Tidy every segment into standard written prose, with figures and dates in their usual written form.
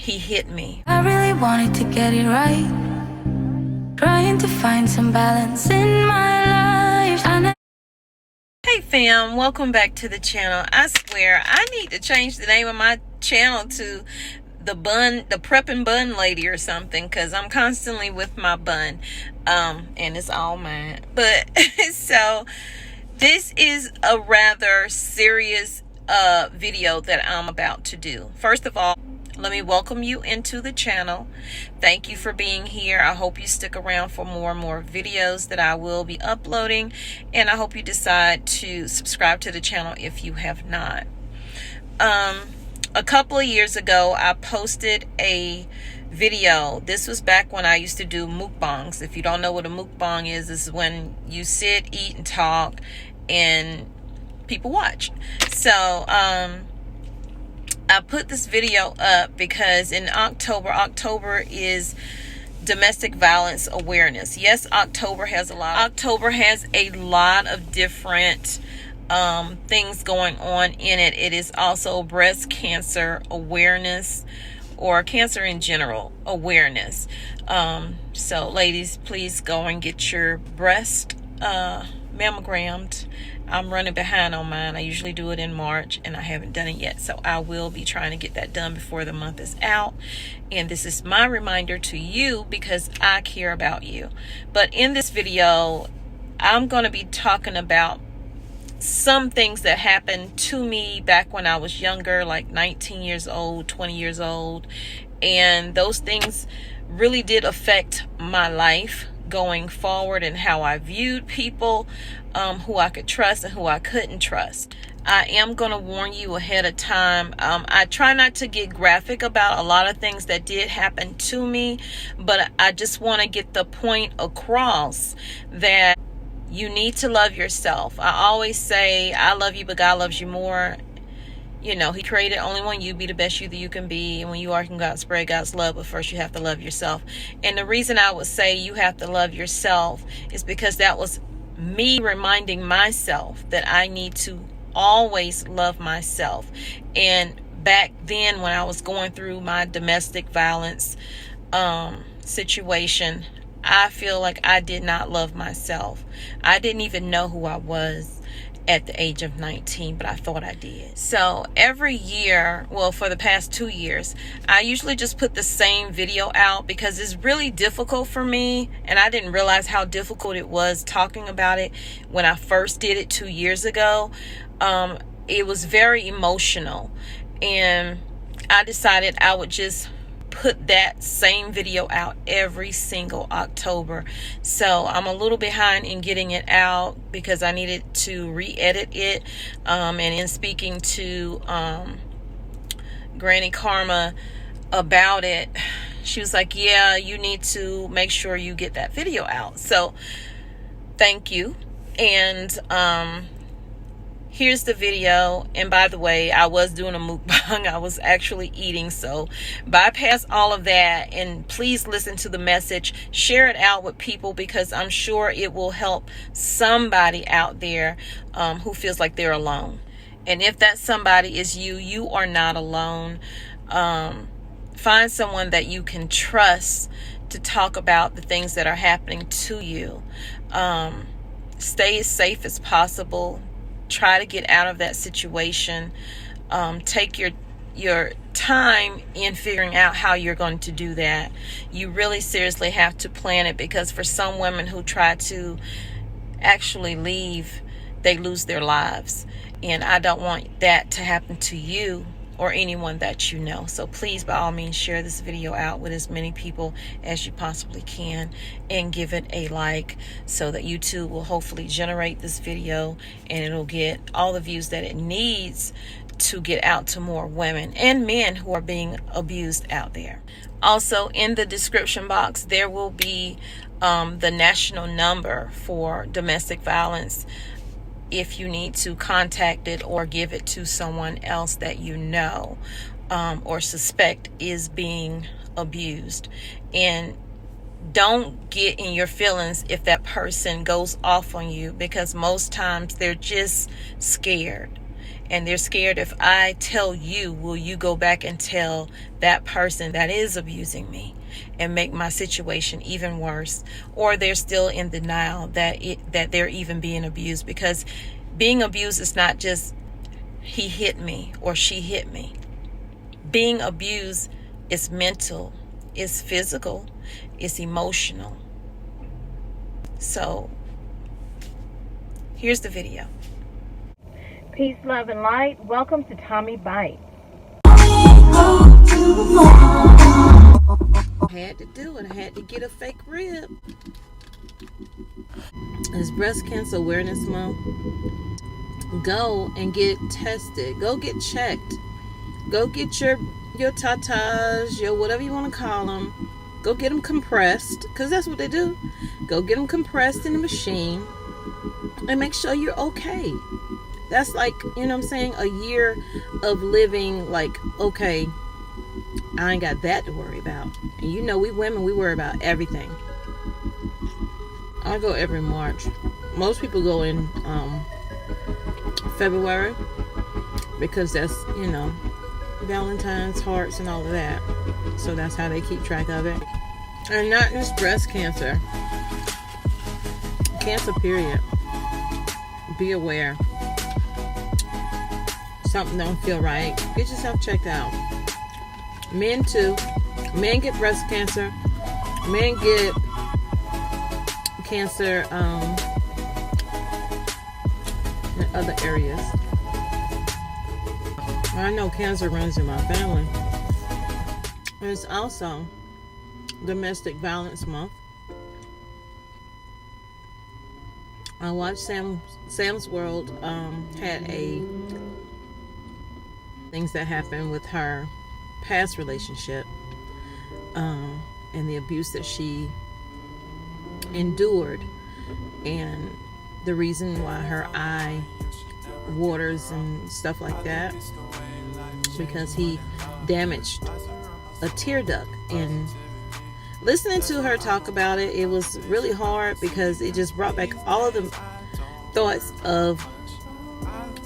he hit me. I really wanted to get it right, trying to find some balance in my life. Hey fam, welcome back to the channel. I swear I need to change the name of my channel to the prep and bun lady or something, because I'm constantly with my bun, and it's all mine. But so this is a rather serious video that I'm about to do. First of all, let me welcome you into the channel. Thank you for being here. I hope you stick around for more and more videos that I will be uploading, and I hope you decide to subscribe to the channel if you have not. A couple of years ago, I posted a video. This was back when I used to do mukbangs. If you don't know what a mukbang is, this is when you sit, eat, and talk, and people watch. So, I put this video up because in October is Domestic Violence Awareness. Yes, October has a lot of different things going on in it. It is also Breast Cancer Awareness, or cancer in general awareness. So ladies, please go and get your breast mammogrammed. I'm running behind on mine. I usually do it in March, and I haven't done it yet. So I will be trying to get that done before the month is out. And this is my reminder to you because I care about you. But in this video, I'm going to be talking about some things that happened to me back when I was younger, like 19 years old, 20 years old. And those things really did affect my life going forward and how I viewed people, who I could trust and who I couldn't trust. I am going to warn you ahead of time. I try not to get graphic about a lot of things that did happen to me, but I just want to get the point across that you need to love yourself. I always say, I love you, but God loves you more. You know, he created only one you. Be the best you that you can be. And when you are, you can go out and spread God's love. But first, you have to love yourself. And the reason I would say you have to love yourself is because that was me reminding myself that I need to always love myself. And back then, when I was going through my domestic violence situation, I feel like I did not love myself. I didn't even know who I was at the age of 19, but I thought I did. So every year, well, for the past 2 years, I usually just put the same video out because it's really difficult for me, and I didn't realize how difficult it was talking about it when I first did it 2 years ago. It was very emotional, and I decided I would just put that same video out every single October. So I'm a little behind in getting it out because I needed to re-edit it. And in speaking to Granny Karma about it, she was like, yeah, you need to make sure you get that video out. So thank you. And here's the video. And by the way, I was doing a mukbang. I was actually eating. So bypass all of that and please listen to the message. Share it out with people because I'm sure it will help somebody out there who feels like they're alone. And if that somebody is you, you are not alone. Find someone that you can trust to talk about the things that are happening to you. Stay as safe as possible. Try to get out of that situation. Take your time in figuring out how you're going to do that. You really seriously have to plan it because for some women who try to actually leave, they lose their lives. And I don't want that to happen to you or anyone that you know. So please, by all means, share this video out with as many people as you possibly can and give it a like so that YouTube will hopefully generate this video and it'll get all the views that it needs to get out to more women and men who are being abused out there. Also, in the description box, there will be the national number for domestic violence if you need to contact it or give it to someone else that you know or suspect is being abused. And don't get in your feelings if that person goes off on you because most times they're just scared. And they're scared, if I tell you, will you go back and tell that person that is abusing me and make my situation even worse? Or they're still in denial that they're even being abused, because being abused is not just he hit me or she hit me. Being abused is mental, it's physical, it's emotional. So here's the video. Peace, love, and light. Welcome to Tommy Bite. Had to do it. I had to get a fake rib. It's Breast Cancer Awareness Month. Go and get tested. Go get checked. Go get your tatas, your whatever you want to call them. Go get them compressed, because that's what they do. Go get them compressed in the machine and make sure you're okay. That's like, you know what I'm saying, a year of living like, okay, I ain't got that to worry about. And you know, we women, we worry about everything. I go every March. Most people go in February, because that's, you know, Valentine's, hearts, and all of that. So that's how they keep track of it. And not just breast cancer. Cancer, period. Be aware. Something don't feel right. Get yourself checked out. Men too. Men get breast cancer. Men get cancer in other areas. I know cancer runs in my family. It's also Domestic Violence Month. I watched Sam's World had a things that happened with her past relationship, and the abuse that she endured, and the reason why her eye waters and stuff like that, because he damaged a tear duct. And listening to her talk about it, it was really hard, because it just brought back all of the thoughts of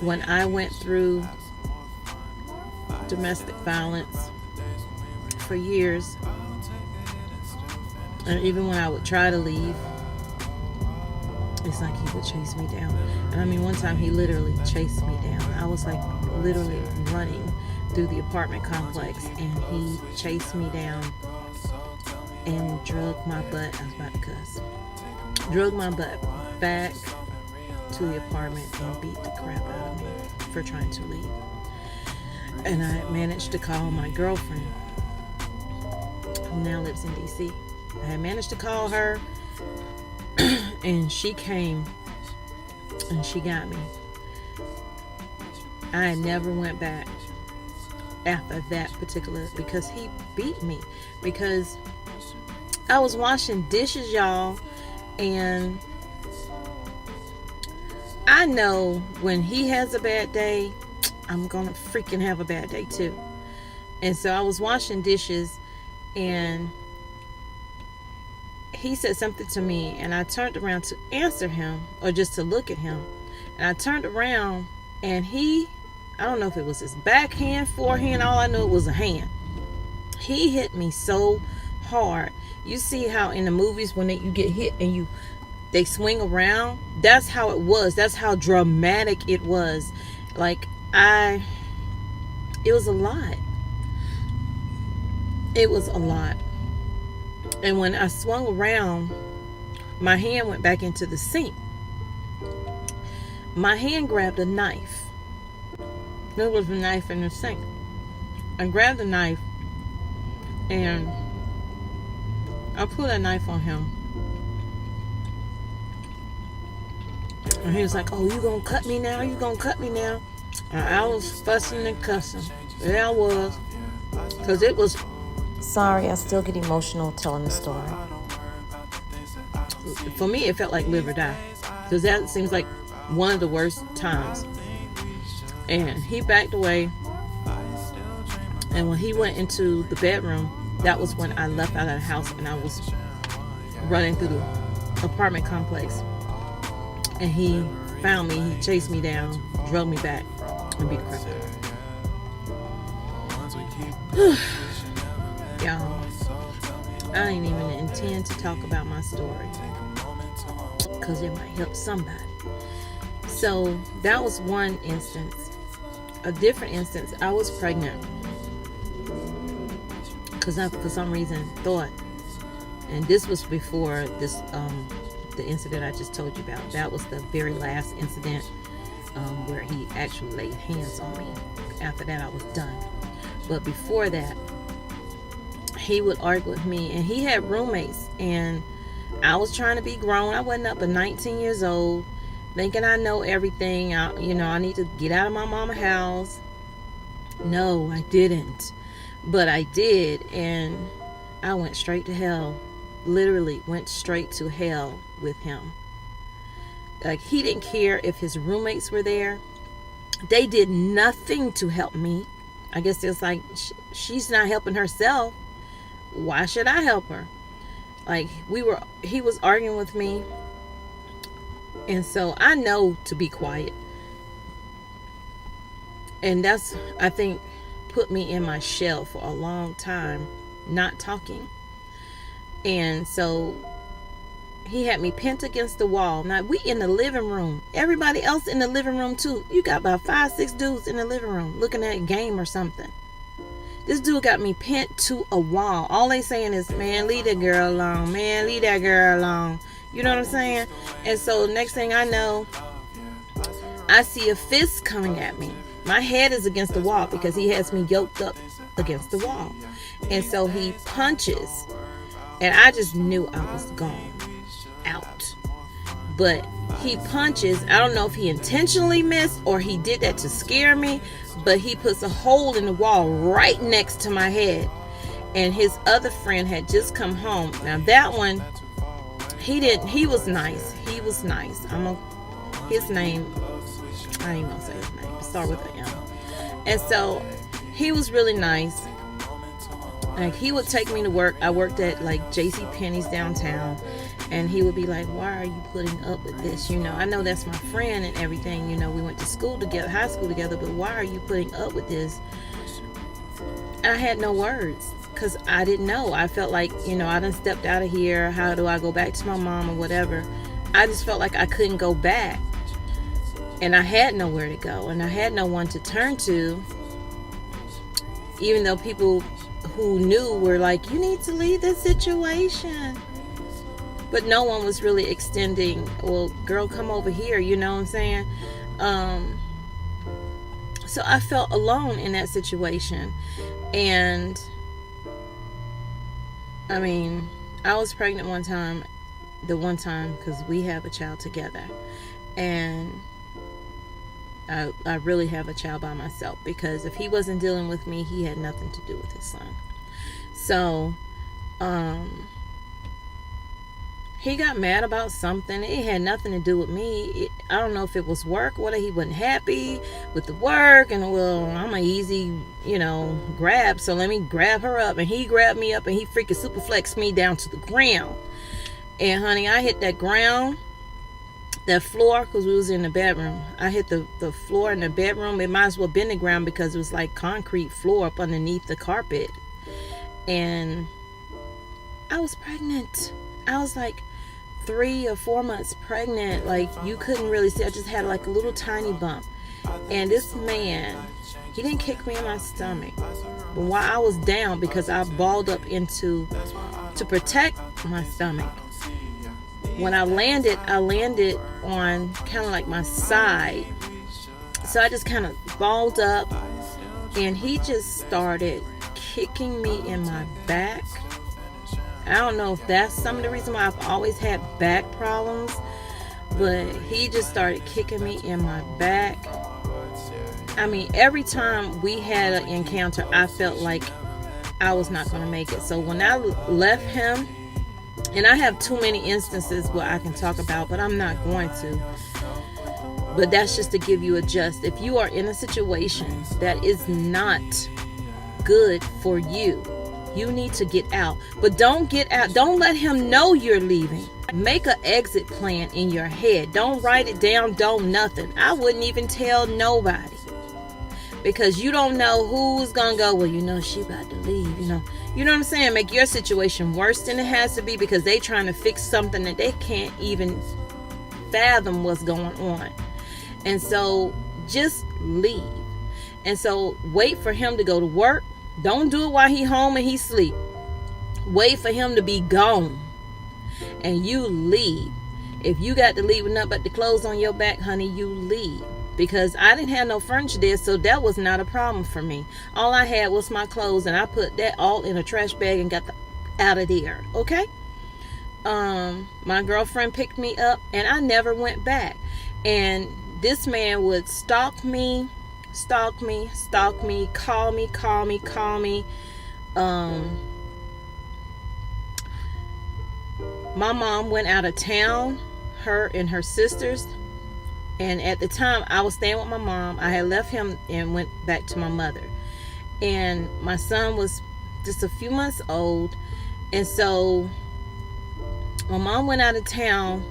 when I went through domestic violence for years. And even when I would try to leave, it's like he would chase me down. And I mean, one time he literally chased me down. I was like literally running through the apartment complex, and he chased me down and drugged my butt. I was about to cuss. Drugged my butt back to the apartment and beat the crap out of me for trying to leave. And I managed to call my girlfriend, who now lives in DC. I had managed to call her, and she came and she got me. I never went back after that particular, because he beat me, because I was washing dishes, y'all, and I know when he has a bad day, I'm gonna freaking have a bad day too. And so I was washing dishes, and he said something to me, and I turned around to answer him, or just to look at him. And I turned around, and I don't know if it was his backhand, forehand, all I know it was a hand. He hit me so hard. You see how in the movies when you get hit and they swing around? That's how it was. That's how dramatic it was. Like, it was a lot. It was a lot. And when I swung around, my hand went back into the sink. My hand grabbed a knife. There was a knife in the sink. I grabbed the knife, and I put a knife on him. And he was like, "Oh, you gonna cut me now? You gonna cut me now?" And I was fussing and cussing. Yeah, I was. Because it was... Sorry, I still get emotional telling the story. For me, it felt like live or die. Because that seems like one of the worst times. And he backed away. And when he went into the bedroom, that was when I left out of the house, and I was running through the apartment complex. And he found me. He chased me down, drug me back. and be crippled. Y'all, I ain't even intend to talk about my story because it might help somebody. So that was one instance. A different instance, I was pregnant because I, for some reason, thought, and this was before this, the incident I just told you about. That was the very last incident where he actually laid hands on me. After that, I was done. But before that, he would argue with me, and he had roommates, and I was trying to be grown. I wasn't up at 19 years old, thinking I know everything. I need to get out of my mama's house. No, I didn't. But I did, and I went straight to hell. Literally went straight to hell with him. Like, he didn't care if his roommates were there. They did nothing to help me. I guess it's like, she's not helping herself. Why should I help her? Like, he was arguing with me. And so I know to be quiet. And that's, I think, put me in my shell for a long time, not talking. And so he had me pinned against the wall. Now, we in the living room. Everybody else in the living room, too. You got about 5-6 dudes in the living room looking at a game or something. This dude got me pinned to a wall. All they saying is, man, leave that girl alone. Man, leave that girl alone. You know what I'm saying? And so next thing I know, I see a fist coming at me. My head is against the wall because he has me yoked up against the wall. And so he punches. And I just knew I was gone. Out. But he punches. I don't know if he intentionally missed or he did that to scare me. But he puts a hole in the wall right next to my head. And his other friend had just come home. Now that one, he was nice. He was nice. His name, I ain't gonna say his name. It starts with an M. And so he was really nice. Like, he would take me to work. I worked at like J.C. Penney's downtown, and he would be like, why are you putting up with this? I know that's my friend and everything. We went to school together, high school together, but why are you putting up with this? And I had no words because I didn't know. I felt like, I done stepped out of here. How do I go back to my mom or whatever? I just felt like I couldn't go back. And I had nowhere to go, and I had no one to turn to, even though people who knew were like, you need to leave this situation. But no one was really extending, well, girl, come over here, you know what I'm saying? So I felt alone in that situation. And I mean, I was pregnant one time, because we have a child together. And I really have a child by myself, because if he wasn't dealing with me, he had nothing to do with his son. So he got mad about something. It had nothing to do with me. I don't know if it was work, whether he wasn't happy with the work, and well, I'm an easy grab, so let me grab her up. And he grabbed me up and he freaking super flexed me down to the ground. And honey, I hit that ground, that floor, because we was in the bedroom. I hit the floor in the bedroom. It might as well have been the ground because it was like concrete floor up underneath the carpet. And I was pregnant. I was like 3 or 4 months pregnant. Like, you couldn't really see. I just had like a little tiny bump. And this man, he didn't kick me in my stomach. But while I was down, because I balled up to protect my stomach. When I landed on kind of like my side. So I just kind of balled up, and he just started kicking me in my back. I don't know if that's some of the reason why I've always had back problems, but he just started kicking me in my back. I mean, every time we had an encounter, I felt like I was not going to make it. So when I left him, and I have too many instances where I can talk about, but I'm not going to. But that's just to give you a gist. If you are in a situation that is not good for you, you need to get out. But don't get out. Don't let him know you're leaving. Make an exit plan in your head. Don't write it down. Don't nothing. I wouldn't even tell nobody. because you don't know who's gonna go, well, you know, she about to leave, you know what I'm saying, make your situation worse than it has to be, because they trying to fix something that they can't even fathom what's going on. And so just leave. And so wait for him to go to work. Don't do it while he home and he sleep. Wait for him to be gone and you leave. If you got to leave with nothing but the clothes on your back, honey, you leave. Because I didn't have no furniture there, so that was not a problem for me. All I had was my clothes, and I put that all in a trash bag and got out of there. Okay? My girlfriend picked me up, and I never went back. And this man would stalk me, call me. My mom went out of town, her and her sisters. And at the time, I was staying with my mom. I had left him and went back to my mother. And my son was just a few months old. And so my mom went out of town.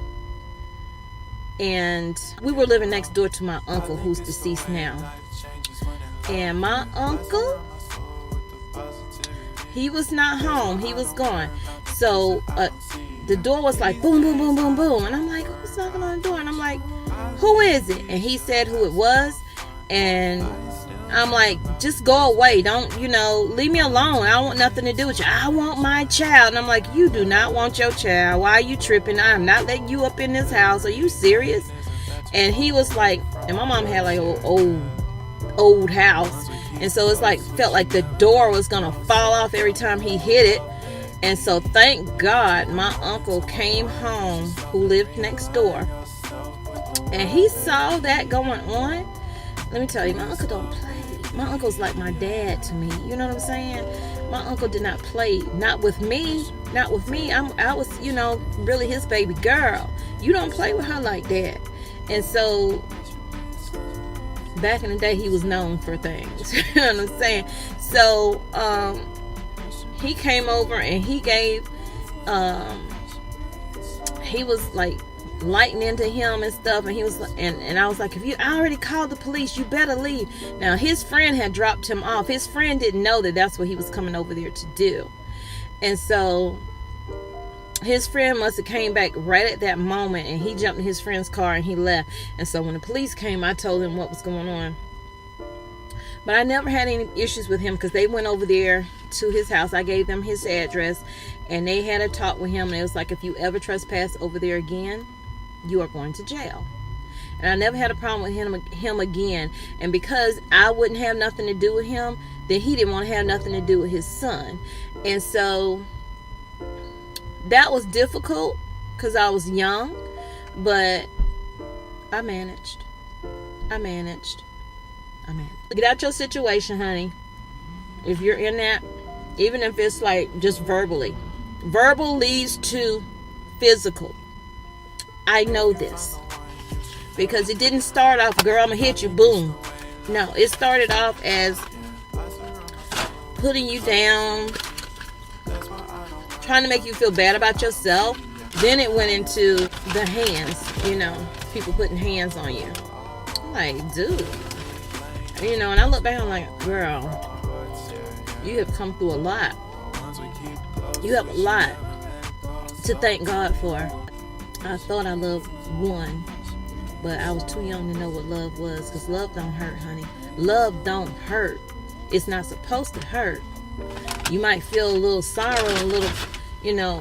And we were living next door to my uncle, who's deceased now. And my uncle, he was not home. He was gone. So the door was like boom, boom, boom, boom, boom. And I'm like, who's knocking on the door? And I'm like, who is it? And he said who it was. And I'm like, just go away. Don't, leave me alone. I don't want nothing to do with you. I want my child. And I'm like, you do not want your child. Why are you tripping? I am not letting you up in this house. Are you serious? And he was like, and my mom had like an old house. And so it's like, felt like the door was going to fall off every time he hit it. And so thank God my uncle came home, who lived next door. And he saw that going on. Let me tell you, my uncle don't play. My uncle's like my dad to me. You know what I'm saying? My uncle did not play. Not with me. I was, really his baby girl. You don't play with her like that. And so back in the day, he was known for things. You know what I'm saying? So he came over and he gave, he was like lighting into him and stuff, and he was and I was like, I already called the police, you better leave. Now his friend had dropped him off. His friend didn't know that that's what he was coming over there to do. And so his friend must have came back right at that moment, and he jumped in his friend's car and he left. And so when the police came, I told him what was going on. But I never had any issues with him, because they went over there to his house. I gave them his address, and they had a talk with him, and it was like, if you ever trespass over there again, you are going to jail. And I never had a problem with him again. And because I wouldn't have nothing to do with him, then he didn't want to have nothing to do with his son. And so that was difficult, because I was young, but I managed. Get out your situation, honey. If you're in that, even if it's like just verbally. Verbal leads to physical. I know this. Because it didn't start off, girl, I'm going to hit you, boom. No, it started off as putting you down, trying to make you feel bad about yourself. Then it went into the hands, people putting hands on you. I'm like, dude. And I look back, I'm like, girl, you have come through a lot. You have a lot to thank God for. I thought I loved one, but I was too young to know what love was, because love don't hurt, honey. Love don't hurt. It's not supposed to hurt. You might feel a little sorrow, a little,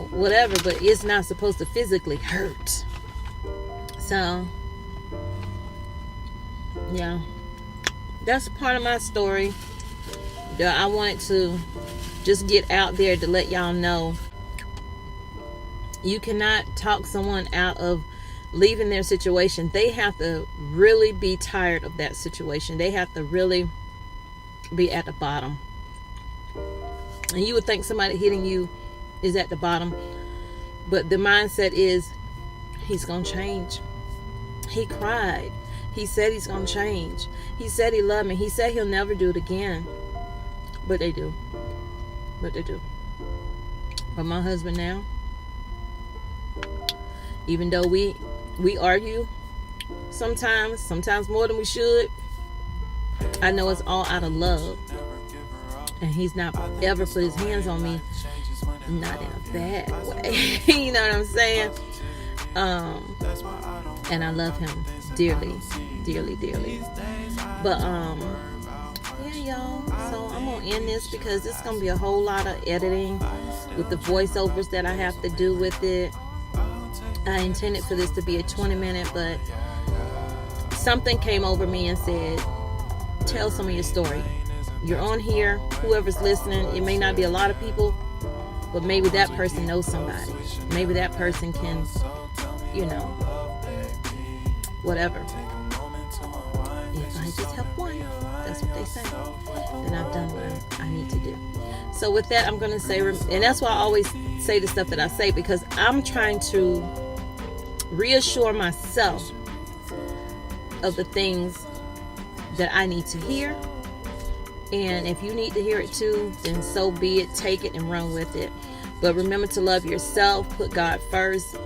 whatever, but it's not supposed to physically hurt. So, yeah. That's part of my story that I wanted to just get out there to let y'all know. You cannot talk someone out of leaving their situation. They have to really be tired of that situation. They have to really be at the bottom. And you would think somebody hitting you is at the bottom, but the mindset is, he's gonna change. He cried. He said he's going to change. He said he loved me. He said he'll never do it again. But they do. But my husband now, even though we argue sometimes more than we should, I know it's all out of love. And he's not ever put his hands on me, not in a bad way. You know what I'm saying? And I love him dearly, dearly, dearly. But yeah, y'all. So I'm gonna end this because it's gonna be a whole lot of editing with the voiceovers that I have to do with it. I intended for this to be a 20-minute, but something came over me and said, tell some of your story. You're on here, whoever's listening, it may not be a lot of people, but maybe that person knows somebody. Maybe that person can, you know, whatever. If I just help one, that's what they say, then I've done what I need to do. So with that, I'm going to say, and that's why I always say the stuff that I say, because I'm trying to reassure myself of the things that I need to hear. And if you need to hear it too, then so be it. Take it and run with it. But remember to love yourself. Put God first.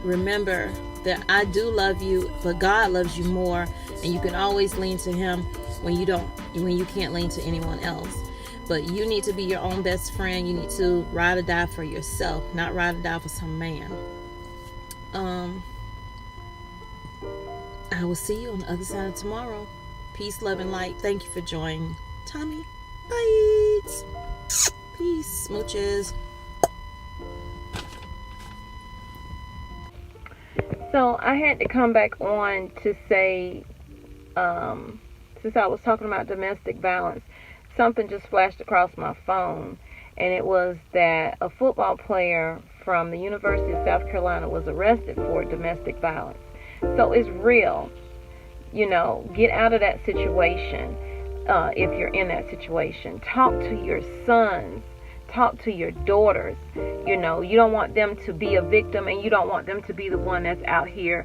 Remember that I do love you, but God loves you more. And you can always lean to Him when you can't lean to anyone else. But you need to be your own best friend. You need to ride or die for yourself, not ride or die for some man. I will see you on the other side of tomorrow. Peace, love, and light. Thank you for joining Tommy Bites. Peace, smooches. So I had to come back on to say, since I was talking about domestic violence, something just flashed across my phone, and it was that a football player from the University of South Carolina was arrested for domestic violence. So it's real. You know, get out of that situation if you're in that situation. Talk to your sons. Talk to your daughters. You know, you don't want them to be a victim, and you don't want them to be the one that's out here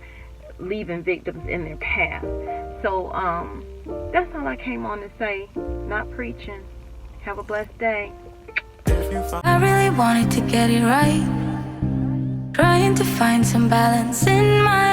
leaving victims in their path. So that's all I came on to say. Not preaching. Have a blessed day. I really wanted to get it right, trying to find some balance in my